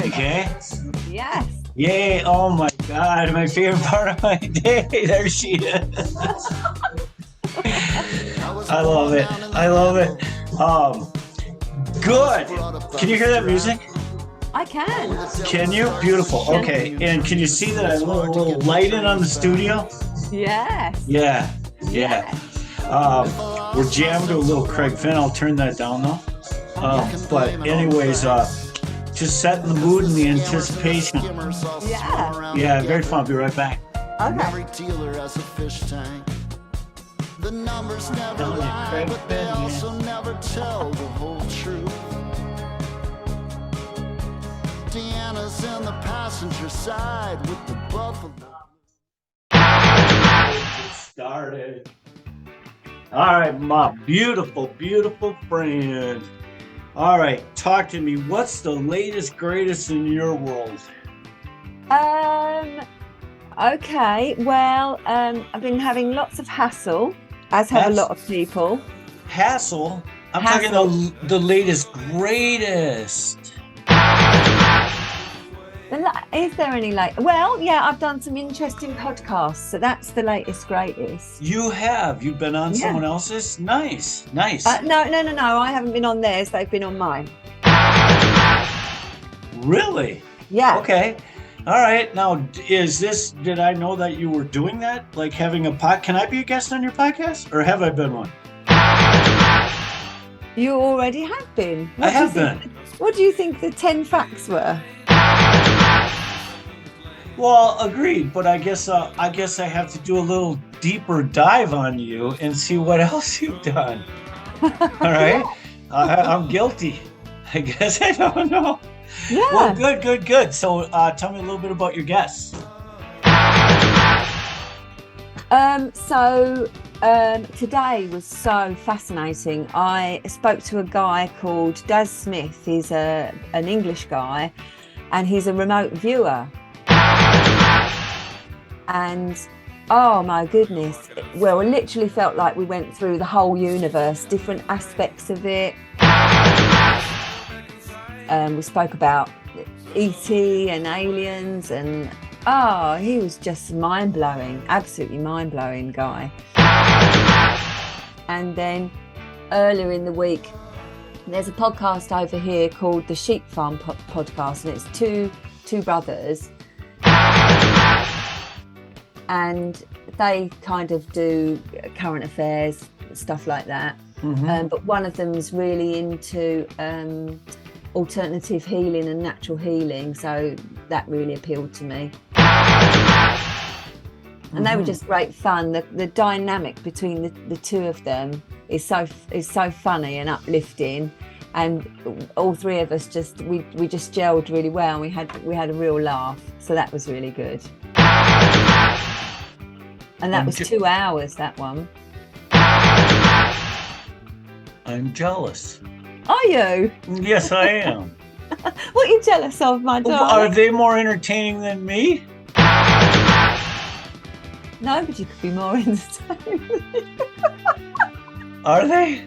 Okay. Yes. Yay. Oh my God. My favorite part of my day. There she is. I love it. I love it. Good. Can you hear that music? I can. Can you? Beautiful. Okay. And can you see that little lighting on the studio? Yes. Yeah. Yeah. We're jamming to a little Craig Finn. I'll turn that down though. But anyways, just setting the mood and the anticipation. Yeah. Yeah, very fun. I'll be right back. Okay. The numbers never lie, but they also never tell the whole truth. Deanna's in the passenger side with the buffalo. Started. All right, my beautiful, beautiful friend. All right, talk to me. What's the latest, greatest in your world? Okay. Well, I've been having lots of hassle, as have a lot of people. Hassle? I'm Hassle. talking the latest, greatest. Is there any Well, yeah, I've done some interesting podcasts, so that's the latest, greatest. You have? You've been on someone else's? Nice, nice. No. I haven't been on theirs. They've been on mine. Really? Yeah. Okay. All right. Now, did I know that you were doing that? Like having can I be a guest on your podcast? Or have I been one? You already have been. I have been. What do you think the 10 facts were? Well, agreed, but I guess I have to do a little deeper dive on you and see what else you've done. All right, I'm guilty. I guess I don't know. Yeah. Well, good. So, tell me a little bit about your guests. Today was so fascinating. I spoke to a guy called Daz Smith. He's an English guy, and he's a remote viewer. And oh my goodness, well, it literally felt like we went through the whole universe, different aspects of it. We spoke about E.T. and aliens, and he was just mind-blowing, absolutely mind-blowing guy. And then earlier in the week, there's a podcast over here called the Sheep Farm Podcast, and it's two brothers. And they kind of do current affairs, stuff like that. Mm-hmm. But one of them is really into alternative healing and natural healing, so that really appealed to me. And they were just great fun. The dynamic between the two of them is so funny and uplifting, and all three of us we just gelled really well. We had a real laugh, so that was really good. And that was 2 hours, that one. I'm jealous. Are you? Yes, I am. What are you jealous of, my darling? Are they more entertaining than me? Nobody could be more entertaining. Are they?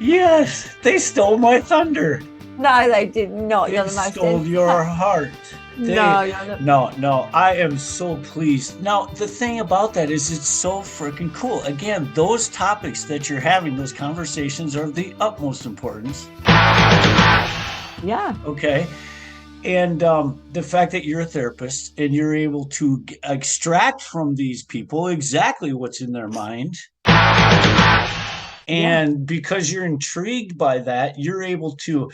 Yes, they stole my thunder. No, they did not. You're They the most stole your heart. No, I am so pleased. Now, the thing about that is it's so freaking cool. Again, those topics that you're having, those conversations are of the utmost importance. Yeah. Okay. And the fact that you're a therapist and you're able to extract from these people exactly what's in their mind. And because you're intrigued by that, you're able to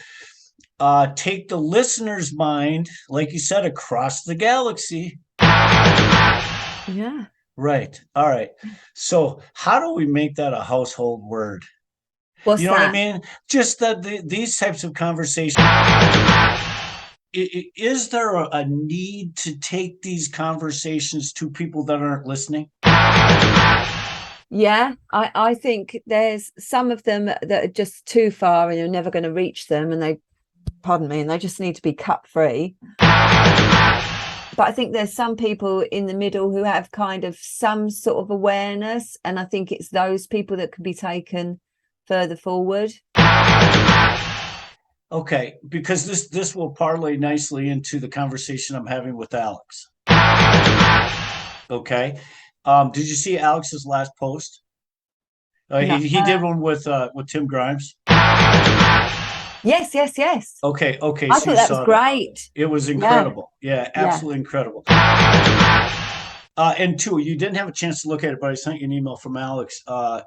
take the listener's mind, like you said, across the galaxy. Yeah. Right. All right. So how do we make that a household word? What's You know that? what I mean? Just that these types of conversations. Is there a need to take these conversations to people that aren't listening? Yeah, I think there's some of them that are just too far and you're never going to reach them, and they just need to be cut free. But I think there's some people in the middle who have kind of some sort of awareness, and I think it's those people that could be taken further forward. Okay, because this will parlay nicely into the conversation I'm having with Alex. Okay. Did you see Alex's last post? No. He did one with Tim Grimes. Yes. Okay, I so thought you that was saw that. great. It was Yeah. incredible. Yeah, Yeah. absolutely incredible. And two, you didn't have a chance to look at it, but I sent you an email from Alex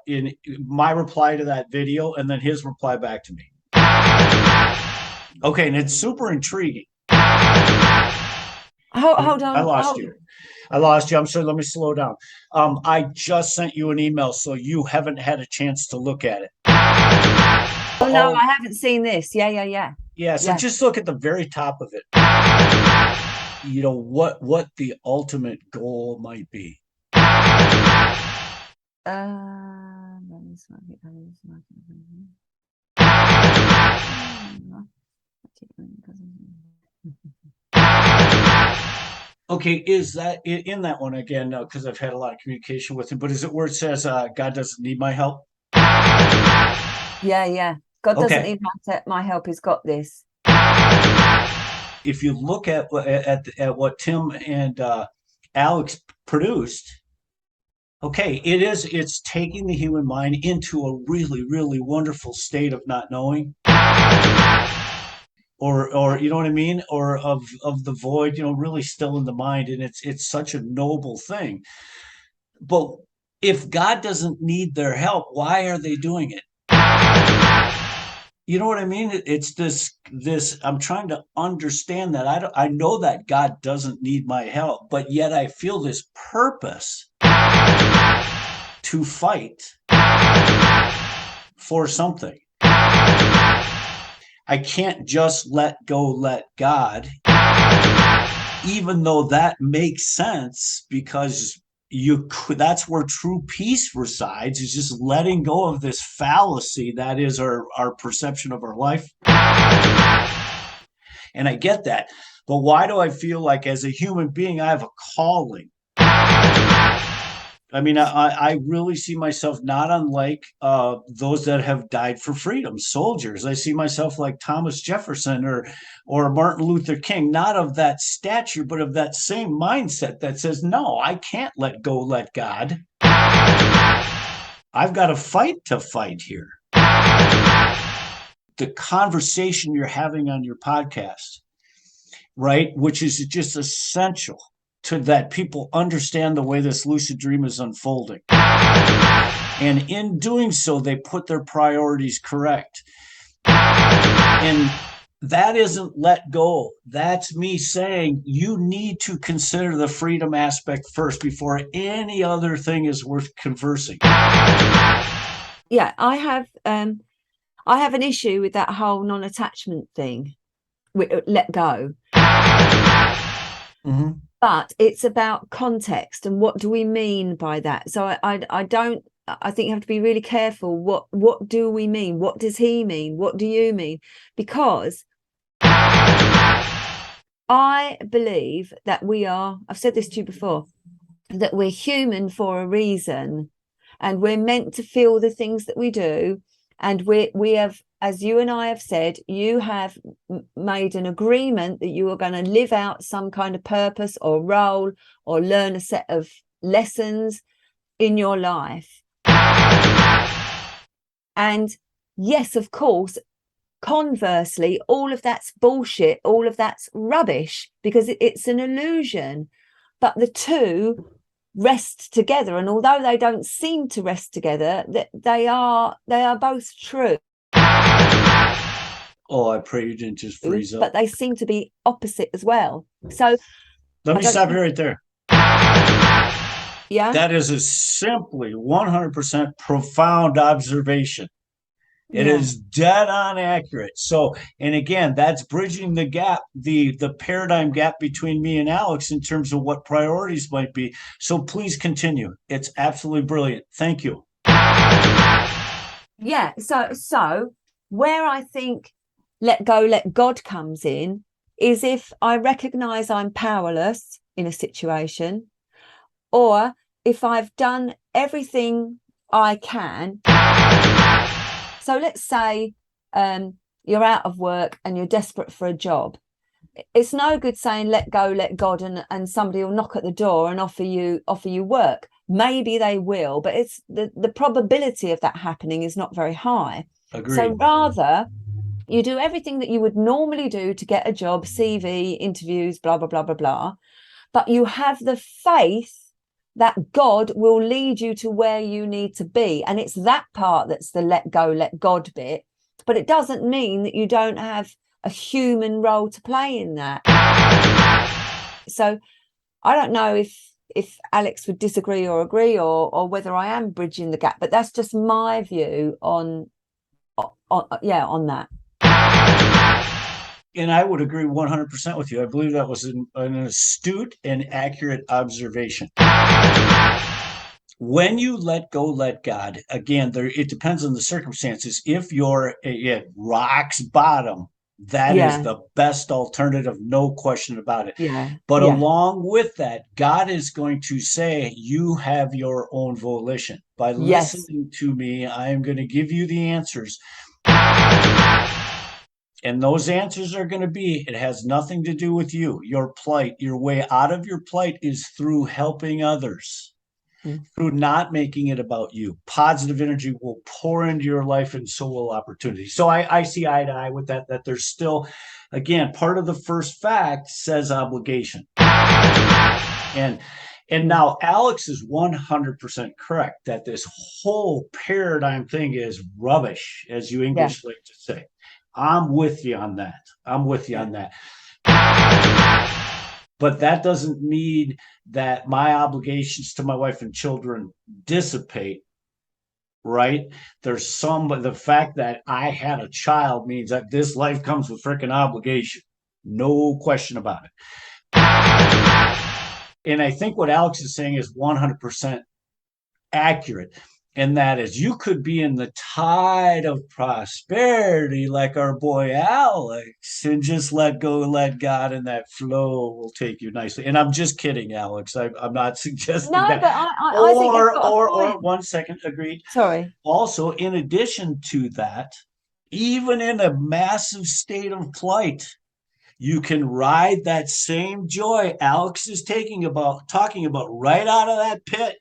in my reply to that video and then his reply back to me. Okay, and it's super intriguing. Hold on. I lost you. I'm sorry. Let me slow down. I just sent you an email, so you haven't had a chance to look at it. Oh no, I haven't seen this. Yeah. Yeah, so just look at the very top of it. You know what the ultimate goal might be. Okay, is that in that one again? No, because I've had a lot of communication with him. But is it where it says God doesn't need my help? Yeah. God doesn't need my help. He's got this. If you look at what Tim and Alex produced, okay, it's taking the human mind into a really, really wonderful state of not knowing. Or you know what I mean, or of the void, really still in the mind, and it's such a noble thing. But if God doesn't need their help, why are they doing it? You know what I mean? It's this I'm trying to understand that. I know that God doesn't need my help, but yet I feel this purpose to fight for something. I can't just let God, even though that makes sense, because that's where true peace resides, is just letting go of this fallacy that is our perception of our life. And I get that. But why do I feel like as a human being, I have a calling? I mean, I really see myself not unlike those that have died for freedom, soldiers. I see myself like Thomas Jefferson or Martin Luther King, not of that stature, but of that same mindset that says, no, I can't let God. I've got to fight here. The conversation you're having on your podcast, right, which is just essential to that people understand the way this lucid dream is unfolding. And in doing so, they put their priorities correct. And that isn't let go. That's me saying you need to consider the freedom aspect first before any other thing is worth conversing. Yeah, I have an issue with that whole non-attachment thing. Let go. Mm-hmm. But it's about context and what do we mean by that. So I think you have to be really careful. What do we mean? What does he mean? What do you mean? Because I believe that I've said this to you before, that we're human for a reason, and we're meant to feel the things that we do. And we have, as you and I have said, you have made an agreement that you are going to live out some kind of purpose or role or learn a set of lessons in your life. And yes, of course, conversely, all of that's bullshit, all of that's rubbish, because it's an illusion. But the two rest together, and although they don't seem to rest together, they are both true. Oh, I pray you didn't just freeze up. But they seem to be opposite as well. So let me stop you right there. Yeah, that is a simply 100% profound observation. It is dead on accurate. So, and again, that's bridging the gap, the paradigm gap between me and Alex in terms of what priorities might be. So please continue. It's absolutely brilliant. Thank you. Yeah. So where I think let God comes in is if I recognize I'm powerless in a situation, or if I've done everything I can. So let's say you're out of work and you're desperate for a job. It's no good saying let go, let God, and somebody will knock at the door and offer you work. Maybe they will, but it's the probability of that happening is not very high. Agreed. So rather, you do everything that you would normally do to get a job, CV, interviews, blah, blah, blah, blah, blah. But you have the faith that God will lead you to where you need to be. And it's that part that's the let go, let God bit. But it doesn't mean that you don't have a human role to play in that. So I don't know if Alex would disagree or agree, or whether I am bridging the gap, but that's just my view on that. And I would agree 100% with you. I believe that was an astute and accurate observation. When you let go, let God, again, it depends on the circumstances. If you're at rock's bottom, that is the best alternative, no question about it. Yeah. But along with that, God is going to say, you have your own volition. By listening to me, I am going to give you the answers. And those answers are going to be, it has nothing to do with you. Your plight, your way out of your plight is through helping others, through not making it about you. Positive energy will pour into your life, and so will opportunity. So I see eye to eye with that there's still, again, part of the first fact says obligation. And now Alex is 100% correct that this whole paradigm thing is rubbish, as you English like to say. I'm with you on that. But that doesn't mean that my obligations to my wife and children dissipate, right? There's the fact that I had a child means that this life comes with freaking obligation. No question about it. And I think what Alex is saying is 100% accurate. And that is, you could be in the tide of prosperity like our boy Alex and just let go, let God, and that flow will take you nicely. And I'm just kidding, Alex. I'm not suggesting that. But I think you've got a point. 1 second, agreed. Sorry. Also, in addition to that, even in a massive state of plight, you can ride that same joy Alex is talking about right out of that pit.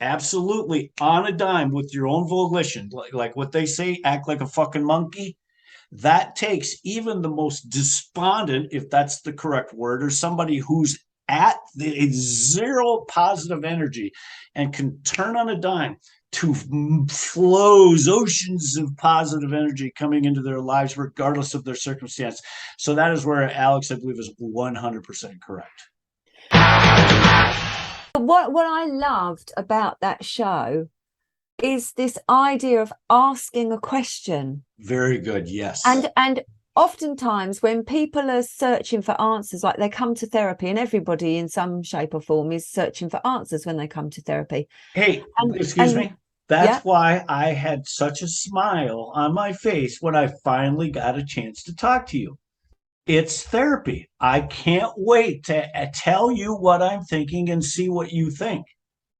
Absolutely, on a dime with your own volition, like what they say, act like a fucking monkey. That takes even the most despondent, if that's the correct word, or somebody who's at the zero positive energy and can turn on a dime to flows, oceans of positive energy coming into their lives, regardless of their circumstance. So that is where Alex, I believe, is 100% correct. What I loved about that show is this idea of asking a question. Very good, yes. And oftentimes when people are searching for answers, like they come to therapy, and everybody in some shape or form is searching for answers when they come to therapy. Hey, excuse me. That's why I had such a smile on my face when I finally got a chance to talk to you. It's therapy. I can't wait to tell you what I'm thinking and see what you think.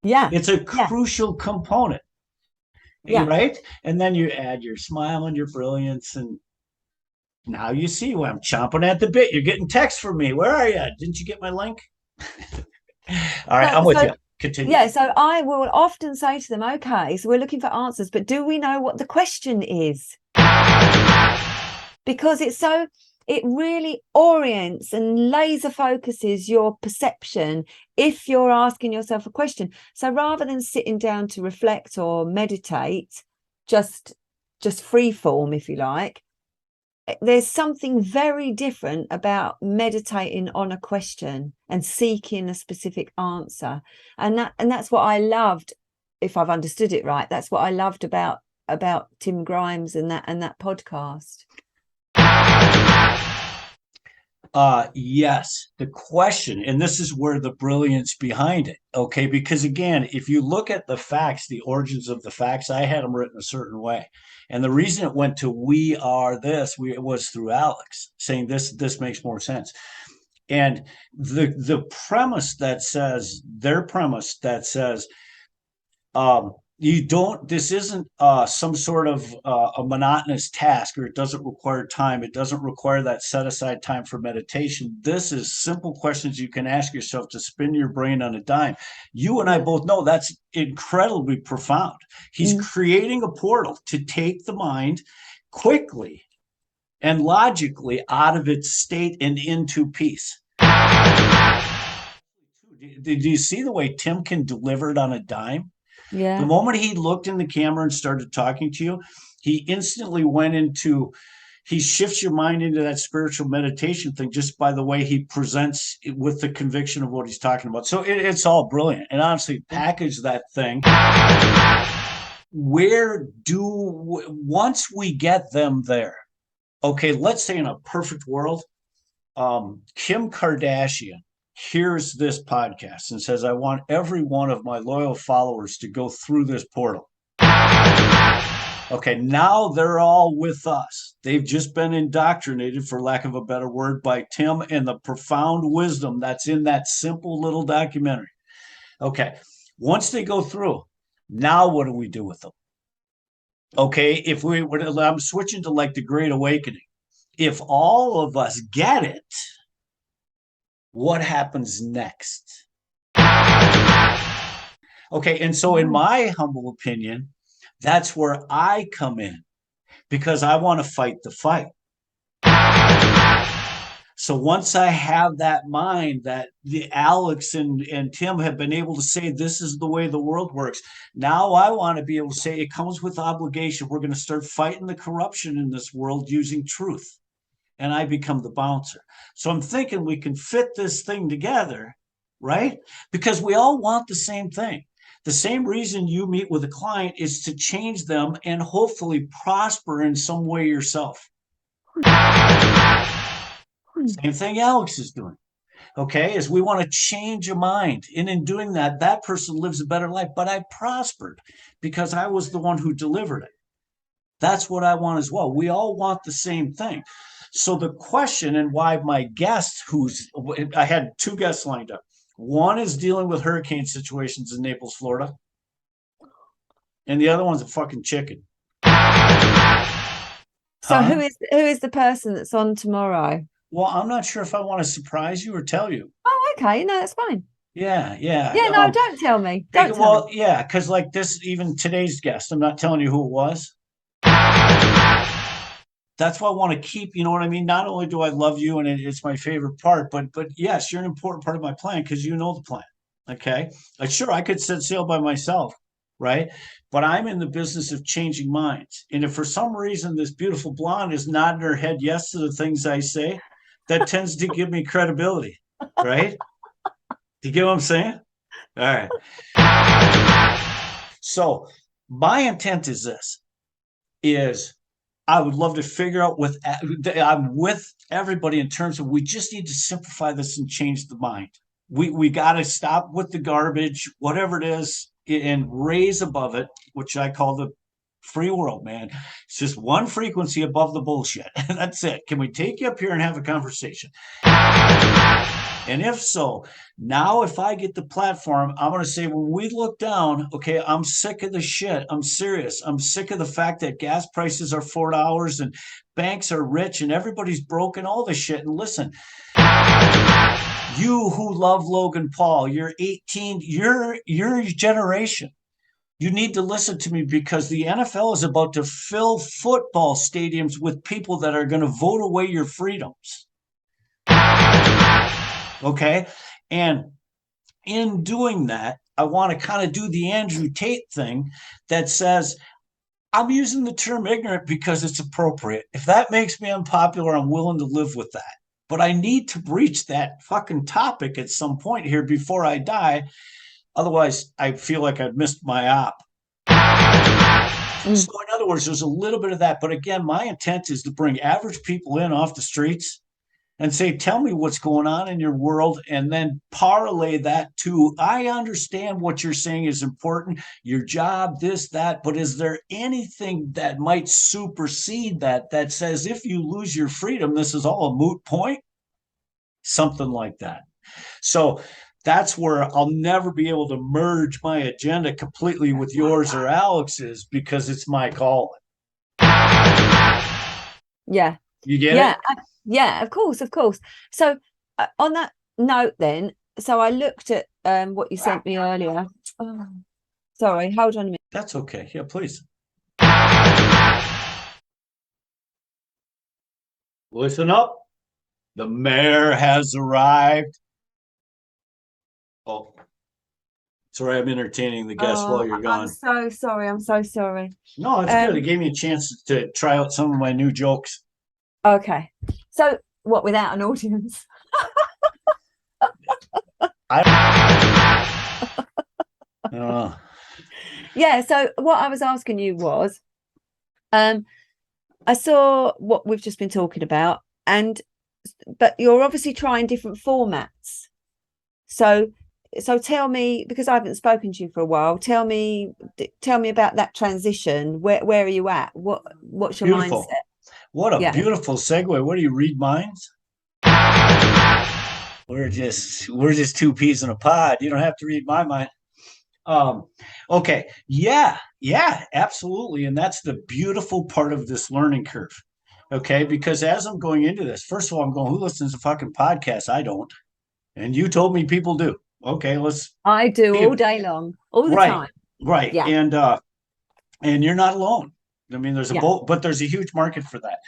Yeah. It's a crucial component. Yeah. Right? And then you add your smile and your brilliance, and now you see why I'm chomping at the bit. You're getting texts from me. Where are you? Didn't you get my link? All right, I'm with you. Continue. Yeah, so I will often say to them, okay, so we're looking for answers, but do we know what the question is? Because it really orients and laser focuses your perception if you're asking yourself a question. So rather than sitting down to reflect or meditate, just free form, if you like, there's something very different about meditating on a question and seeking a specific answer. And that's what I loved, if I've understood it right. That's what I loved about Tim Grimes and that podcast. Yes, the question, and this is where the brilliance behind it, okay? Because again, if you look at the facts, the origins of the facts, I had them written a certain way. And the reason it went to we are this, it was through Alex saying this makes more sense. And the premise that says, their premise that says, You don't, this isn't some sort of a monotonous task, or it doesn't require time. It doesn't require that set aside time for meditation. This is simple questions you can ask yourself to spin your brain on a dime. You and I both know that's incredibly profound. He's creating a portal to take the mind quickly and logically out of its state and into peace. Did you see the way Tim can deliver it on a dime? Yeah. The moment he looked in the camera and started talking to you, he instantly went into, he shifts your mind into that spiritual meditation thing just by the way he presents it with the conviction of what he's talking about. So it's all brilliant. And honestly, package that thing. Once we get them there, okay, let's say in a perfect world, Kim Kardashian hears this podcast and says, I want every one of my loyal followers to go through this portal. Okay, now they're all with us. They've just been indoctrinated, for lack of a better word, by Tim and the profound wisdom that's in that simple little documentary. Okay, once they go through, now what do we do with them? Okay, if we were, I'm switching to like the Great Awakening. If all of us get it, what happens next? Okay, and so in my humble opinion, that's where I come in, because I want to fight the fight. So once I have that mind that the Alex and Tim have been able to say, this is the way the world works. Now I want to be able to say it comes with obligation. We're going to start fighting the corruption in this world using truth. And I become the bouncer. So I'm thinking we can fit this thing together, right? Because we all want the same thing. The same reason you meet with a client is to change them and hopefully prosper in some way yourself. Same thing Alex is doing. Okay, is we want to change a mind. And in doing that, that person lives a better life. But I prospered because I was the one who delivered it. That's what I want as well. We all want the same thing. So the question, and why my guest, I had two guests lined up. One is dealing with hurricane situations in Naples, Florida. And the other one's a fucking chicken. So who is the person that's on tomorrow? Well, I'm not sure if I want to surprise you or tell you. Oh, okay. No, that's fine. Yeah. Yeah, no, don't tell me. Don't tell me. Yeah, because like this, even today's guest, I'm not telling you who it was. That's why I want to keep, you know what I mean? Not only do I love you and it's my favorite part, but yes, you're an important part of my plan because you know the plan. Okay. Sure, I could set sail by myself, right? But I'm in the business of changing minds. And if for some reason this beautiful blonde is nodding her head yes to the things I say, that tends to give me credibility, right? You get what I'm saying? All right. So my intent is this, is I would love to figure out I'm with everybody in terms of we just need to simplify this and change the mind. We got to stop with the garbage, whatever it is, and raise above it, which I call the free world, man. It's just one frequency above the bullshit. And that's it. Can we take you up here and have a conversation? And if so, now if I get the platform, I'm going to say, when we look down, okay, I'm sick of the shit. I'm serious. I'm sick of the fact that gas prices are $4 and banks are rich and everybody's broken, all this shit. And listen, you who love Logan Paul, you're 18, your generation. You need to listen to me because the NFL is about to fill football stadiums with people that are going to vote away your freedoms. Okay. And in doing that, I want to kind of do the Andrew Tate thing that says, I'm using the term ignorant because it's appropriate. If that makes me unpopular, I'm willing to live with that. But I need to breach that fucking topic at some point here before I die. Otherwise, I feel like I've missed my op. So in other words, there's a little bit of that. But again, my intent is to bring average people in off the streets and say, tell me what's going on in your world, and then parlay that to, I understand what you're saying is important, your job, this, that, but is there anything that might supersede that says if you lose your freedom, this is all a moot point? Something like that. So that's where I'll never be able to merge my agenda completely with yours or Alex's because it's my calling. Yeah. You get Yeah. it? Yeah, of course. So on that note then, so I looked at what you sent me earlier. Oh, sorry, hold on a minute. That's okay. Yeah, please. Listen up. The mayor has arrived. Oh, sorry, I'm entertaining the guests while you're gone. I'm so sorry. I'm so sorry. No, it's good. It gave me a chance to try out some of my new jokes. Okay. So what, without an audience? Yeah, so what I was asking you was, I saw what we've just been talking about, but you're obviously trying different formats. So tell me, because I haven't spoken to you for a while, tell me about that transition. Where are you at? What's your Beautiful. mindset? What a beautiful segue. What do you read minds? We're just two peas in a pod. You don't have to read my mind. Okay. Yeah, absolutely. And that's the beautiful part of this learning curve. Okay. Because as I'm going into this, first of all, I'm going, who listens to fucking podcasts? I don't. And you told me people do. Okay, I do all day long, all the time. Right. Yeah. And you're not alone. I mean, there's but there's a huge market for that.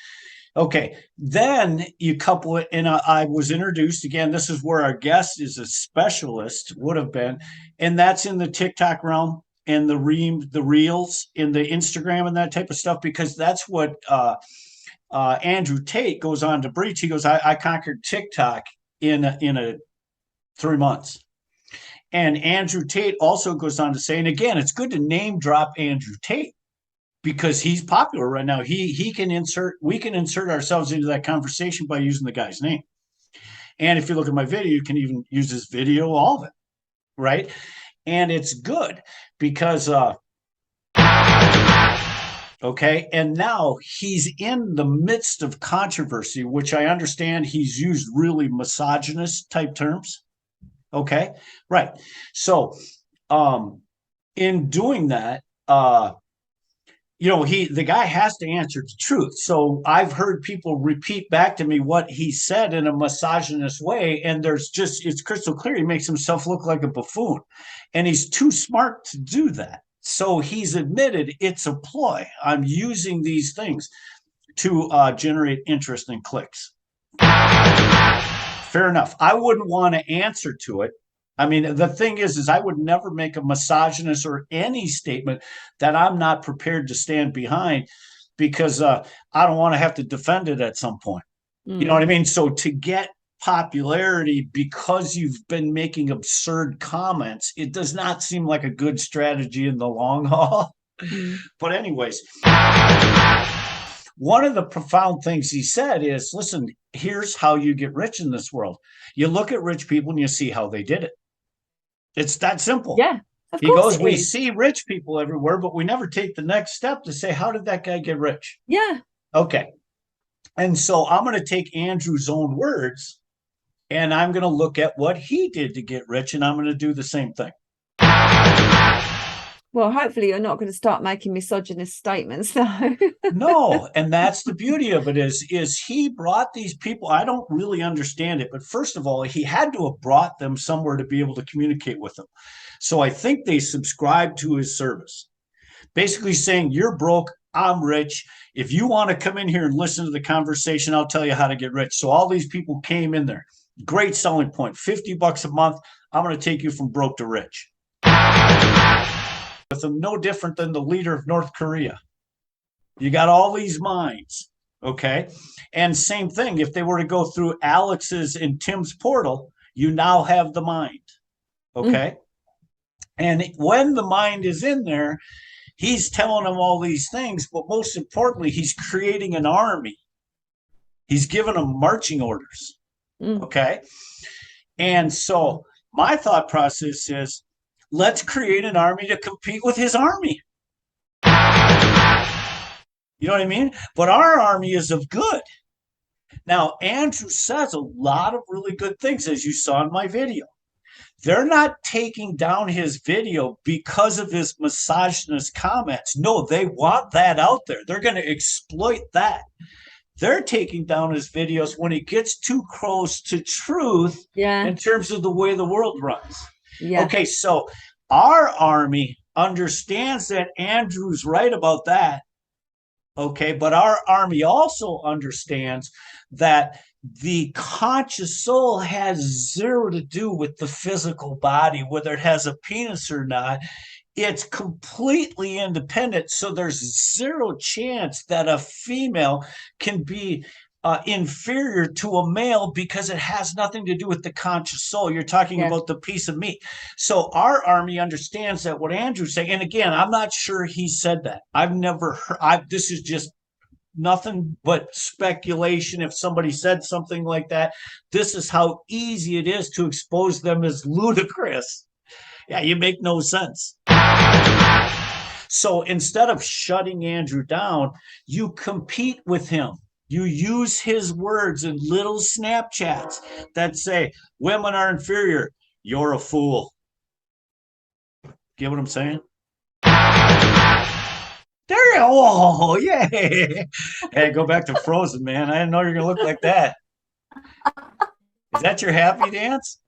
Okay, then you couple it, and I was introduced again. This is where our guest is a specialist, would have been, and that's in the TikTok realm and the reels, in the Instagram and that type of stuff, because that's what Andrew Tate goes on to preach. He goes, I conquered TikTok in a 3 months. And Andrew Tate also goes on to say, and again, it's good to name drop Andrew Tate, because he's popular right now. We can insert ourselves into that conversation by using the guy's name. And if you look at my video, you can even use this video, all of it, right? And it's good because okay, and now he's in the midst of controversy, which I understand he's used really misogynist type terms. Okay, right. So in doing that, the guy has to answer the truth. So I've heard people repeat back to me what he said in a misogynist way, and it's crystal clear. He makes himself look like a buffoon, and he's too smart to do that. So he's admitted it's a ploy. I'm using these things to generate interest and clicks. Fair enough. I wouldn't want to answer to it. I mean, the thing is I would never make a misogynist or any statement that I'm not prepared to stand behind, because I don't want to have to defend it at some point. You know what I mean? So to get popularity because you've been making absurd comments, it does not seem like a good strategy in the long haul. But anyways, one of the profound things he said is, listen, here's how you get rich in this world. You look at rich people and you see how they did it. It's that simple. Yeah. He goes, we see rich people everywhere, but we never take the next step to say, how did that guy get rich? Yeah. Okay. And so I'm going to take Andrew's own words and I'm going to look at what he did to get rich, and I'm going to do the same thing. Well, hopefully you're not going to start making misogynist statements, though. No, and that's the beauty of it is he brought these people. I don't really understand it, but first of all, he had to have brought them somewhere to be able to communicate with them. So I think they subscribed to his service, basically saying, you're broke, I'm rich. If you want to come in here and listen to the conversation, I'll tell you how to get rich. So all these people came in there. Great selling point, $50 a month. I'm going to take you from broke to rich. With them, no different than the leader of North Korea. You got all these minds, okay? And same thing, if they were to go through Alex's and Tim's portal, you now have the mind, okay? And when the mind is in there, he's telling them all these things, but most importantly, he's creating an army. He's giving them marching orders, okay? And so my thought process is, let's create an army to compete with his army. You know what I mean? But our army is of good. Now, Andrew says a lot of really good things, as you saw in my video. They're not taking down his video because of his misogynist comments. No, they want that out there. They're going to exploit that. They're taking down his videos when he gets too close to truth in terms of the way the world runs. Yeah. Okay, so our army understands that Andrew's right about that. Okay, but our army also understands that the conscious soul has zero to do with the physical body, whether it has a penis or not. It's completely independent. So there's zero chance that a female can be inferior to a male because it has nothing to do with the conscious soul. You're talking about the piece of meat. So our army understands that what Andrew's saying, and again, I'm not sure he said that. I've never heard, this is just nothing but speculation. If somebody said something like that, this is how easy it is to expose them as ludicrous. Yeah, you make no sense. So instead of shutting Andrew down, you compete with him. You use his words in little Snapchats that say, women are inferior. You're a fool. Get what I'm saying? There you go. Oh, yeah. Hey, go back to Frozen, man. I didn't know you were going to look like that. Is that your happy dance?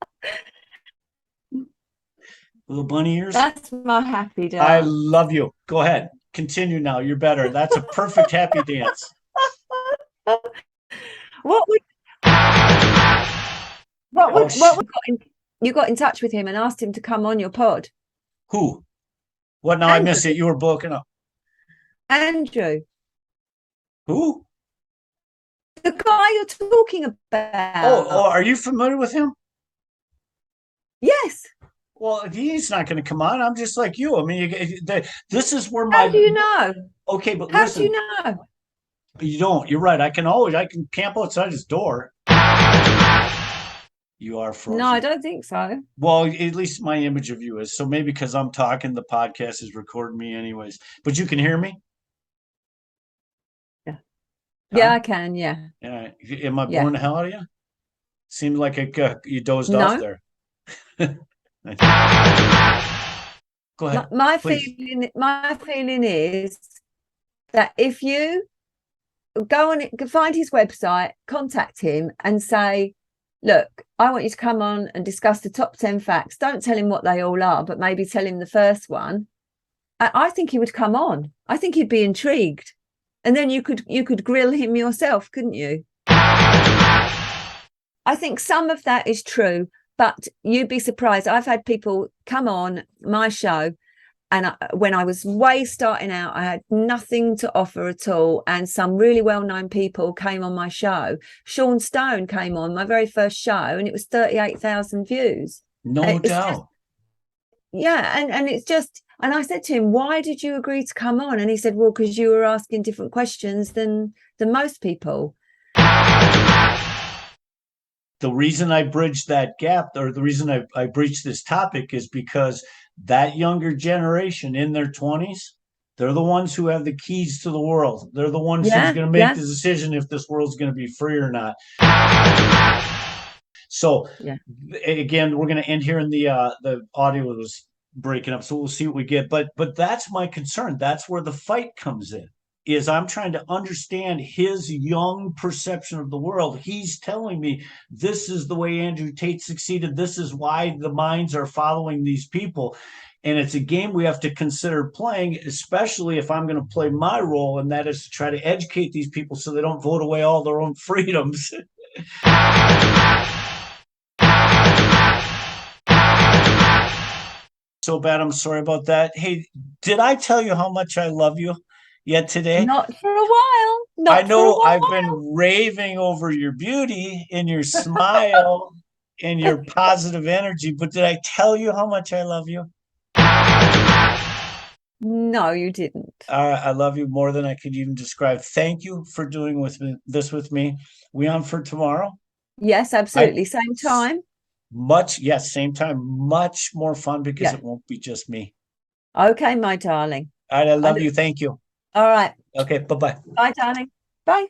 Little bunny ears? That's my happy dance. I love you. Go ahead. Continue now. You're better. That's a perfect happy dance. You got in touch with him and asked him to come on your pod? Who? What? Now Andrew. I missed it. You were broken up. Andrew. Who? The guy you're talking about. Oh, are you familiar with him? Yes. Well, he's not going to come on. I'm just like you. I mean, this is where How do you know? Okay, but how listen, do you know? You don't. You're right. I can camp outside his door. You are frozen. No, I don't think so. Well, at least my image of you is. So maybe because I'm talking, the podcast is recording me anyways. But you can hear me? Yeah. Yeah, I can. Yeah. Yeah. Am I boring the hell out of you? Seemed like you dozed off there. Go ahead. My feeling is that if you go on it, find his website, contact him and say, look, I want you to come on and discuss the top 10 facts. Don't tell him what they all are, but maybe tell him the first one. I think he would come on. I think he'd be intrigued. And then you could grill him yourself, couldn't you? I think some of that is true, but you'd be surprised. I've had people come on my show, and when I was way starting out, I had nothing to offer at all. And some really well-known people came on my show. Sean Stone came on my very first show, and it was 38,000 views. No doubt. And it's just, and I said to him, why did you agree to come on? And he said, well, because you were asking different questions than most people. The reason I bridged that gap, or the reason I breached this topic, is because that younger generation in their 20s, they're the ones who have the keys to the world. They're the ones who's going to make the decision if this world's going to be free or not. So again, we're going to end here, and the audio was breaking up, so we'll see what we get. But that's my concern. That's where the fight comes in. Is I'm trying to understand his young perception of the world. He's telling me this is the way Andrew Tate succeeded. This is why the minds are following these people. And it's a game we have to consider playing, especially if I'm going to play my role, and that is to try to educate these people so they don't vote away all their own freedoms. So bad. I'm sorry about that. Hey, did I tell you how much I love you yet today? Not for a while. I know I've been raving over your beauty and your smile and your positive energy, but did I tell you how much I love you? No, you didn't. I love you more than I could even describe. Thank you for doing this with me. We on for tomorrow? Yes, absolutely. Same time? Same time. Much more fun because it won't be just me. Okay, my darling. All right, I love you. Thank you. All right. Okay, bye-bye. Bye, darling. Bye.